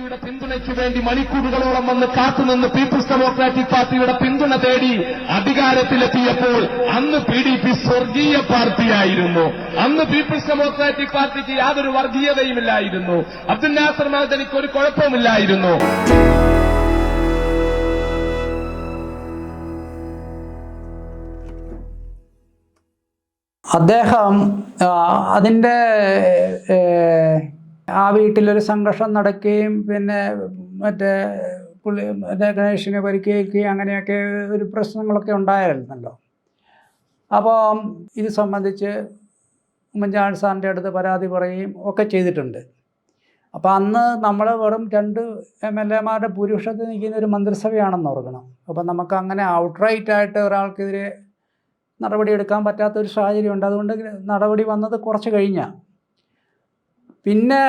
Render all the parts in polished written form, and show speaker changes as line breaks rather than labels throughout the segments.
പാർട്ടിയുടെ പിന്തുണയ്ക്ക് വേണ്ടി മണിക്കൂറുകളോളം വന്ന് കാത്തുനിന്ന് പീപ്പിൾസ് ഡെമോക്രാറ്റിക് പാർട്ടിയുടെ പിന്തുണ തേടി അധികാരത്തിലെത്തിയപ്പോൾ അന്ന് PDP സ്വർഗീയ പാർട്ടിയായിരുന്നു. അന്ന് പീപ്പിൾസ് ഡെമോക്രാറ്റിക് പാർട്ടിക്ക് യാതൊരു വർഗീയതയുമില്ലായിരുന്നു. അബ്ദുൽ നാസർ മഅദനിക്ക് ഒരു കുഴപ്പമില്ലായിരുന്നു.
അദ്ദേഹം അതിൻ്റെ ആ വീട്ടിലൊരു സംഘർഷം നടക്കുകയും പിന്നെ മറ്റേ ഗണേഷിനെ പരിക്കേൽക്കുകയും അങ്ങനെയൊക്കെ ഒരു പ്രശ്നങ്ങളൊക്കെ ഉണ്ടായിരുന്നല്ലോ. അപ്പോൾ ഇത് സംബന്ധിച്ച് ഉമ്മൻചാണ്ടി സാറിൻ്റെ അടുത്ത് പരാതി പറയുകയും ഒക്കെ ചെയ്തിട്ടുണ്ട്. അപ്പോൾ അന്ന് നമ്മൾ വെറും 2 MLA-മാരുടെ ഭൂരിപക്ഷത്തിൽ നിൽക്കുന്ന ഒരു മന്ത്രിസഭയാണെന്ന് ഓർക്കണം. അപ്പോൾ നമുക്ക് അങ്ങനെ ഔട്ട്റൈറ്റായിട്ട് ഒരാൾക്കെതിരെ നടപടിയെടുക്കാൻ പറ്റാത്തൊരു സാഹചര്യമുണ്ട്. അതുകൊണ്ട് നടപടി വന്നത് കുറച്ച് കഴിഞ്ഞാൽ. പിന്നെ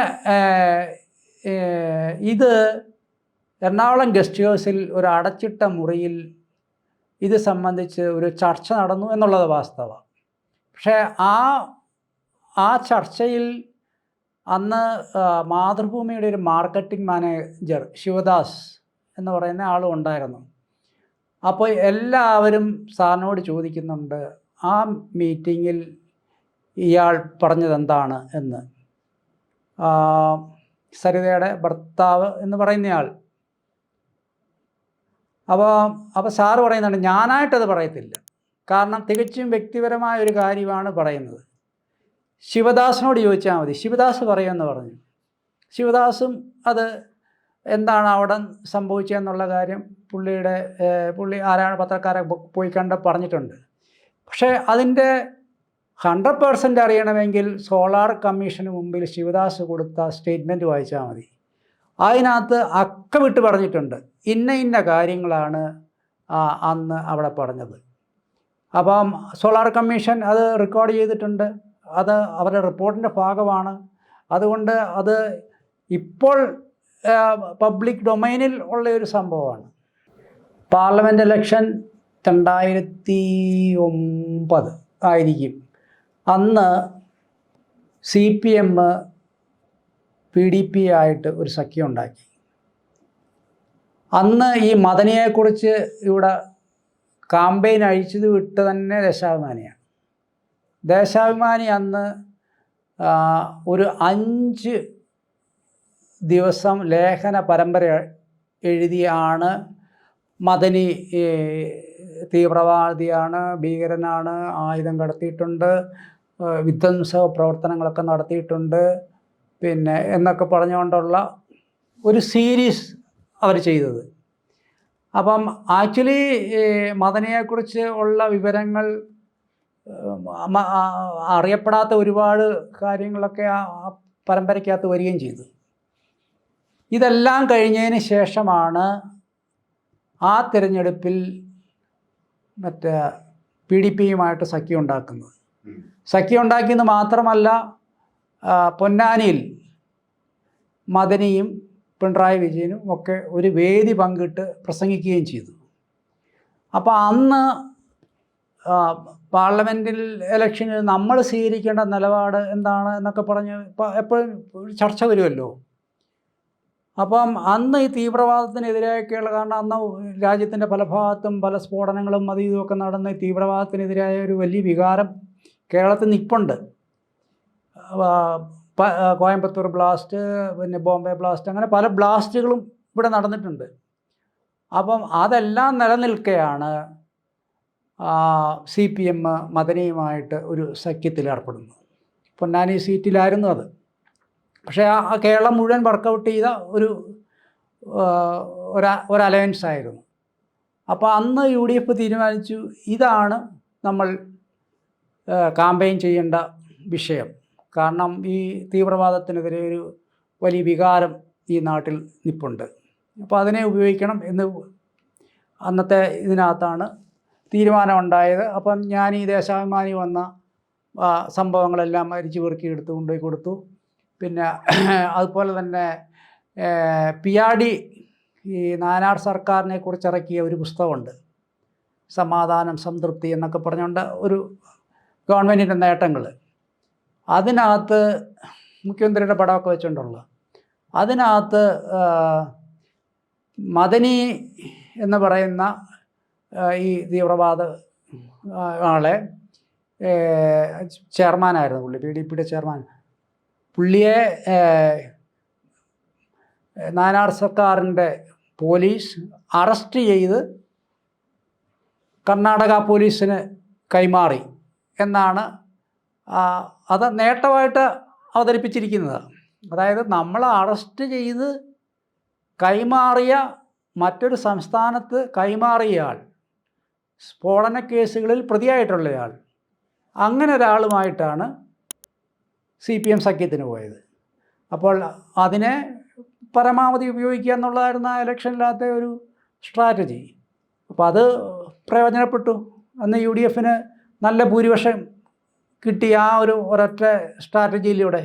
ഇത് എറണാകുളം ഗസ്റ്റ് ഹൗസിൽ ഒരു അടച്ചിട്ട മുറിയിൽ ഇത് സംബന്ധിച്ച് ഒരു ചർച്ച നടന്നു എന്നുള്ളത് വാസ്തവമാണ്. പക്ഷേ ആ ചർച്ചയിൽ അന്ന് മാതൃഭൂമിയുടെ ഒരു മാർക്കറ്റിംഗ് മാനേജർ ശിവദാസ് എന്ന് പറയുന്ന ആളും ഉണ്ടായിരുന്നു. അപ്പോൾ എല്ലാവരും സാറിനോട് ചോദിക്കുന്നുണ്ട്, ആ മീറ്റിങ്ങിൽ ഇയാൾ പറഞ്ഞതെന്താണ് എന്ന്. സരിതയുടെ ഭർത്താവ് എന്ന് പറയുന്നയാൾ. അപ്പോൾ സാറ് പറയുന്നുണ്ട്, ഞാനായിട്ടത് പറയത്തില്ല, കാരണം തികച്ചും വ്യക്തിപരമായ ഒരു കാര്യമാണ് പറയുന്നത്. ശിവദാസിനോട് ചോദിച്ചാൽ മതി, ശിവദാസ് പറയുമെന്ന് പറഞ്ഞു. ശിവദാസും അത് എന്താണ് അവിടെ സംഭവിച്ചതെന്നുള്ള കാര്യം പുള്ളി ആരാണ് പത്രക്കാരെ പോയി കണ്ട് പറഞ്ഞിട്ടുണ്ട്. പക്ഷേ അതിൻ്റെ 100% അറിയണമെങ്കിൽ സോളാർ കമ്മീഷന് മുമ്പിൽ ശിവദാസ് കൊടുത്ത സ്റ്റേറ്റ്മെൻറ്റ് വായിച്ചാൽ മതി. അതിനകത്ത് അക്ക വിട്ട് പറഞ്ഞിട്ടുണ്ട്, ഇന്ന കാര്യങ്ങളാണ് അന്ന് അവിടെ പറഞ്ഞത്. അപ്പം സോളാർ കമ്മീഷൻ അത് റെക്കോർഡ് ചെയ്തിട്ടുണ്ട്, അത് അവരുടെ റിപ്പോർട്ടിൻ്റെ ഭാഗമാണ്. അതുകൊണ്ട് അത് ഇപ്പോൾ പബ്ലിക് ഡൊമൈനിൽ ഉള്ള ഒരു സംഭവമാണ്. പാർലമെൻറ്റ് ഇലക്ഷൻ 2009 ആയിരിക്കും. അന്ന് CPM PDP ആയിട്ട് ഒരു സഖ്യം ഉണ്ടാക്കി. അന്ന് ഈ മദനിയെക്കുറിച്ച് ഇവിടെ കാമ്പയിൻ അഴിച്ചത് വിട്ട് തന്നെ ദേശാഭിമാനിയാണ്. ദേശാഭിമാനി അന്ന് ഒരു 5 ദിവസം ലേഖന പരമ്പര എഴുതിയാണ് മദനി തീവ്രവാദിയാണ്, ഭീകരനാണ്, ആയുധം കടത്തിയിട്ടുണ്ട്, വിധ്വംസ പ്രവർത്തനങ്ങളൊക്കെ നടത്തിയിട്ടുണ്ട്, പിന്നെ എന്നൊക്കെ പറഞ്ഞുകൊണ്ടുള്ള ഒരു സീരീസ് അവർ ചെയ്തത്. അപ്പം ആക്ച്വലി മദനിയെക്കുറിച്ച് ഉള്ള വിവരങ്ങൾ അറിയപ്പെടാത്ത ഒരുപാട് കാര്യങ്ങളൊക്കെ ആ പരമ്പരയ്ക്കകത്ത് വരികയും ചെയ്തു. ഇതെല്ലാം കഴിഞ്ഞതിന് ശേഷമാണ് ആ തിരഞ്ഞെടുപ്പിൽ മറ്റേ PDP-യുമായിട്ട് സഖ്യം ഉണ്ടാക്കുന്നത്. സഖ്യം ഉണ്ടാക്കിയെന്ന് മാത്രമല്ല, പൊന്നാനിയിൽ മദനിയും പിണറായി വിജയനും ഒക്കെ ഒരു വേദി പങ്കിട്ട് പ്രസംഗിക്കുകയും ചെയ്തു. അപ്പോൾ അന്ന് പാർലമെൻറ്റിൽ ഇലക്ഷനിൽ നമ്മൾ സ്വീകരിക്കേണ്ട നിലപാട് എന്താണ് എന്നൊക്കെ പറഞ്ഞ് എപ്പോഴും ചർച്ച വരുമല്ലോ. അപ്പം അന്ന് ഈ തീവ്രവാദത്തിനെതിരെയൊക്കെയുള്ള, കാരണം അന്ന് രാജ്യത്തിൻ്റെ പല ഭാഗത്തും പല സ്ഫോടനങ്ങളും അതും ഇതുമൊക്കെ നടന്ന് തീവ്രവാദത്തിനെതിരായ ഒരു വലിയ വികാരം കേരളത്തിൽ നിൽപ്പുണ്ട്. കോയമ്പത്തൂർ ബ്ലാസ്റ്റ്, പിന്നെ ബോംബെ ബ്ലാസ്റ്റ്, അങ്ങനെ പല ബ്ലാസ്റ്റുകളും ഇവിടെ നടന്നിട്ടുണ്ട്. അപ്പം അതെല്ലാം നിലനിൽക്കെയാണ് CPM മദനിയുമായിട്ട് ഒരു സഖ്യത്തിൽ ഏർപ്പെടുന്നത്. പൊന്നാനി സീറ്റിലായിരുന്നു അത്. പക്ഷേ ആ കേരളം മുഴുവൻ വർക്കൗട്ട് ചെയ്ത ഒരു അലയൻസ് ആയിരുന്നു. അപ്പോൾ അന്ന് UDF തീരുമാനിച്ചു, ഇതാണ് നമ്മൾ കാമ്പയിൻ ചെയ്യേണ്ട വിഷയം. കാരണം ഈ തീവ്രവാദത്തിനെതിരെ ഒരു വലിയ വികാരം ഈ നാട്ടിൽ നിൽപ്പുണ്ട്. അപ്പോൾ അതിനെ ഉപയോഗിക്കണം എന്ന് അന്നത്തെ ഇതിനകത്താണ് തീരുമാനമുണ്ടായത്. അപ്പം ഞാൻ ഈ ദേശാഭിമാനി വന്ന സംഭവങ്ങളെല്ലാം അരിച്ചു പെറുക്കി എടുത്ത് കൊണ്ടുപോയി കൊടുത്തു. പിന്നെ അതുപോലെ തന്നെ PRD ഈ നാനാർ സർക്കാരിനെ കുറിച്ച് ഇറക്കിയ ഒരു പുസ്തകമുണ്ട്, സമാധാനം സംതൃപ്തി എന്നൊക്കെ പറഞ്ഞുകൊണ്ട് ഒരു ഗവൺമെൻറ്റിൻ്റെ നേട്ടങ്ങൾ. അതിനകത്ത് മുഖ്യമന്ത്രിയുടെ പടമൊക്കെ വെച്ചുകൊണ്ടുള്ള അതിനകത്ത് മദനി എന്ന് പറയുന്ന ഈ തീവ്രവാദ ആളെ ചെയർമാനായിരുന്നു പുള്ളി, PDP ചെയർമാൻ. പുള്ളിയെ നായനാർ സർക്കാരിൻ്റെ പോലീസ് അറസ്റ്റ് ചെയ്ത് കർണാടക പോലീസിന് കൈമാറി എന്നാണ് അത് നേട്ടമായിട്ട് അവതരിപ്പിച്ചിരിക്കുന്നത്. അതായത് നമ്മൾ അറസ്റ്റ് ചെയ്ത് കൈമാറിയ മറ്റൊരു സംസ്ഥാനത്ത് കൈമാറിയ ആൾ, സ്ഫോടന കേസുകളിൽ പ്രതിയായിട്ടുള്ളയാൾ, അങ്ങനെ ഒരാളുമായിട്ടാണ് CPM സഖ്യത്തിന് പോയത്. അപ്പോൾ അതിനെ പരമാവധി ഉപയോഗിക്കുക എന്നുള്ളതായിരുന്നു ആ ഇലക്ഷനിലകത്തെ ഒരു സ്ട്രാറ്റജി. അപ്പോൾ അത് പ്രയോജനപ്പെട്ടു. അന്ന് UDFന് നല്ല ഭൂരിപക്ഷം കിട്ടിയ ആ ഒരൊറ്റ സ്ട്രാറ്റജിയിലൂടെ.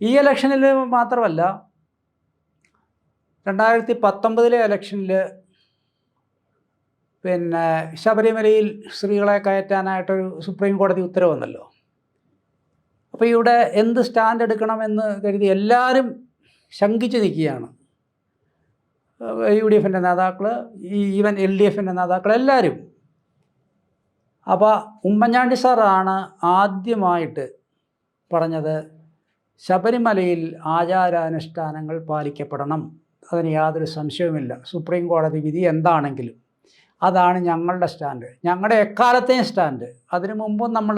ഈ ഇലക്ഷനിൽ മാത്രമല്ല, 2019 ഇലക്ഷനിൽ പിന്നെ ശബരിമലയിൽ സ്ത്രീകളെ കയറ്റാനായിട്ടൊരു സുപ്രീം കോടതി ഉത്തരവ് വന്നല്ലോ. അപ്പോൾ ഇവിടെ എന്ത് സ്റ്റാൻഡ് എടുക്കണമെന്ന് കരുതി എല്ലാവരും ശങ്കിച്ച് നിൽക്കുകയാണ്. UDFൻ്റെ നേതാക്കൾ, ഈവൻ LDFൻ്റെ നേതാക്കൾ, എല്ലാവരും. അപ്പോൾ ഉമ്മൻചാണ്ടി സാറാണ് ആദ്യമായിട്ട് പറഞ്ഞത് ശബരിമലയിൽ ആചാരാനുഷ്ഠാനങ്ങൾ പാലിക്കപ്പെടണം, അതിന് യാതൊരു സംശയവുമില്ല. സുപ്രീം കോടതി വിധി എന്താണെങ്കിലും അതാണ് ഞങ്ങളുടെ സ്റ്റാൻഡ്, ഞങ്ങളുടെ എക്കാലത്തെയും സ്റ്റാൻഡ്. അതിനു മുമ്പും നമ്മൾ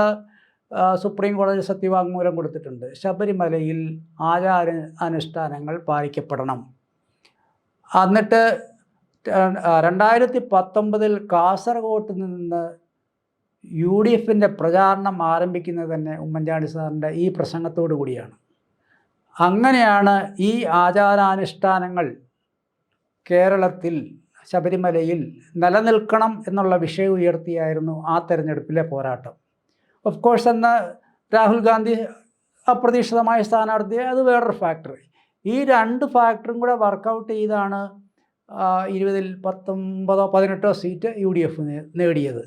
സുപ്രീം കോടതി സത്യവാങ്മൂലം കൊടുത്തിട്ടുണ്ട്. ശബരിമലയിൽ ആചാരാനുഷ്ഠാനങ്ങൾ പാലിക്കപ്പെടണം. എന്നിട്ട് 2019 കാസർഗോട്ട് നിന്ന് UDFൻ്റെ പ്രചാരണം ആരംഭിക്കുന്നത് തന്നെ ഉമ്മൻചാണ്ടി സാറിൻ്റെ ഈ പ്രസംഗത്തോടു കൂടിയാണ്. അങ്ങനെയാണ് ഈ ആചാരാനുഷ്ഠാനങ്ങൾ കേരളത്തിൽ ശബരിമലയിൽ നിലനിൽക്കണം എന്നുള്ള വിഷയം ഉയർത്തിയായിരുന്നു ആ തെരഞ്ഞെടുപ്പിലെ പോരാട്ടം. ഓഫ് കോഴ്സ് അന്ന് രാഹുൽ ഗാന്ധി അപ്രതീക്ഷിതമായ സ്ഥാനാർത്ഥിയെ, അത് വേറൊരു ഫാക്ടർ. ഈ രണ്ട് ഫാക്ടറും കൂടെ വർക്കൗട്ട് ചെയ്താണ് 20-ൽ 19-18 സീറ്റ് UDF നേടിയത്.